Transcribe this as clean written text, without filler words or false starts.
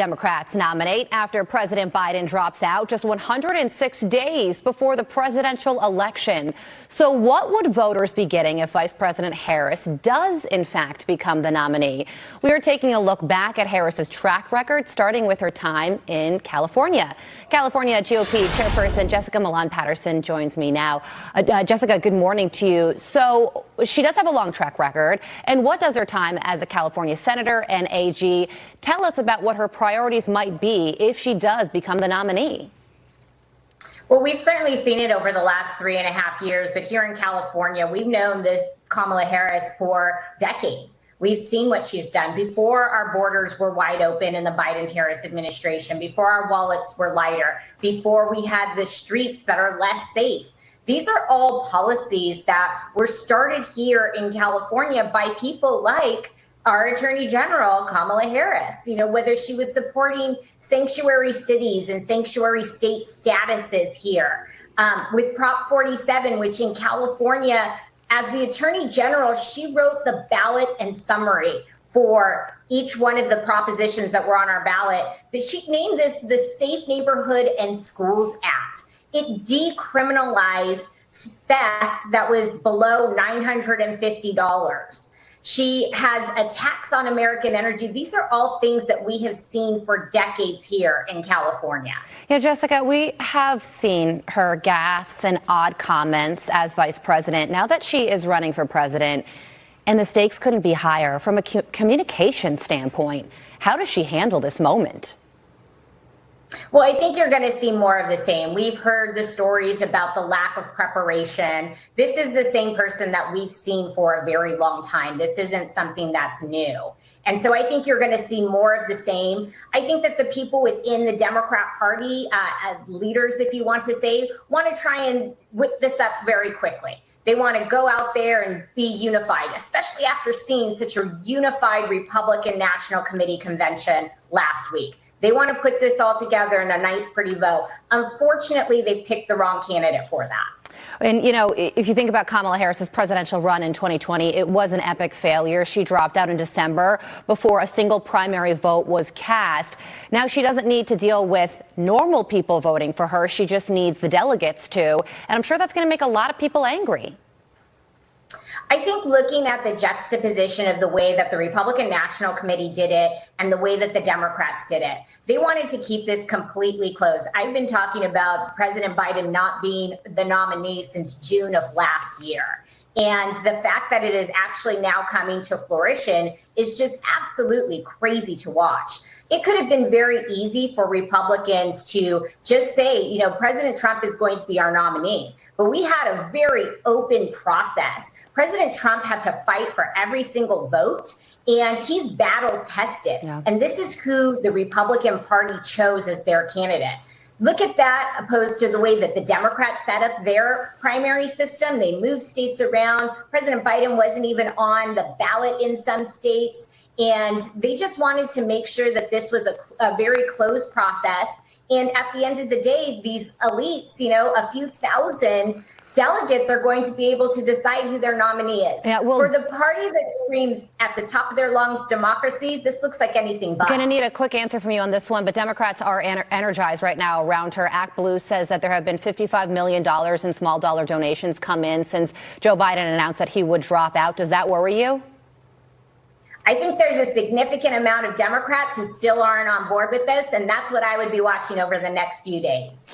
Democrats nominate after President Biden drops out just 106 days before the presidential election. So what would voters be getting if Vice President Harris does, in fact, become the nominee? We are taking a look back at Harris's track record, starting with her time in California. California GOP Chairperson Jessica Patterson joins me now. Jessica, good morning to you. So she does have a long track record. And what does her time as a California senator and AG tell us about what her priorities might be if she does become the nominee? Well, we've certainly seen it over the last 3.5 years, but here in California, we've known this Kamala Harris for decades. We've seen what she's done before our borders were wide open in the Biden-Harris administration, before our wallets were lighter, before we had the streets that are less safe. These are all policies that were started here in California by people like our Attorney General, Kamala Harris, whether she was supporting sanctuary cities and sanctuary state statuses here, with Prop 47, which in California, as the Attorney General, she wrote the ballot and summary for each one of the propositions that were on our ballot. But she named this the Safe Neighborhood and Schools Act. It decriminalized theft that was below $950. She has a tax on American energy. These are all things that we have seen for decades here in California. Yeah, Jessica, we have seen her gaffes and odd comments as vice president. Now that she is running for president, and the stakes couldn't be higher from a communication standpoint, how does she handle this moment? Well, I think you're going to see more of the same. We've heard the stories about the lack of preparation. This is the same person that we've seen for a very long time. This isn't something that's new. And so I think you're going to see more of the same. I think that the people within the Democrat Party, leaders, if you want to say, want to try and whip this up very quickly. They want to go out there and be unified, especially after seeing such a unified Republican National Committee convention last week. They want to put this all together in a nice, pretty vote. Unfortunately, they picked the wrong candidate for that. And, if you think about Kamala Harris's presidential run in 2020, it was an epic failure. She dropped out in December before a single primary vote was cast. Now she doesn't need to deal with normal people voting for her. She just needs the delegates to. And I'm sure that's going to make a lot of people angry. I think looking at the juxtaposition of the way that the Republican National Committee did it and the way that the Democrats did it, they wanted to keep this completely closed. I've been talking about President Biden not being the nominee since June of last year. And the fact that it is actually now coming to fruition is just absolutely crazy to watch. It could have been very easy for Republicans to just say, President Trump is going to be our nominee. But we had a very open process. President Trump had to fight for every single vote, and he's battle tested. Yeah. And this is who the Republican Party chose as their candidate. Look at that opposed to the way that the Democrats set up their primary system. They moved states around. President Biden wasn't even on the ballot in some states. And they just wanted to make sure that this was a very closed process. And at the end of the day, these elites, a few thousand delegates are going to be able to decide who their nominee is. Yeah, well, for the party that screams at the top of their lungs democracy, this looks like anything but. I'm going to need a quick answer from you on this one, but Democrats are energized right now around her. Act Blue says that there have been $55 million in small dollar donations come in since Joe Biden announced that he would drop out. Does that worry you? I think there's a significant amount of Democrats who still aren't on board with this, and that's what I would be watching over the next few days.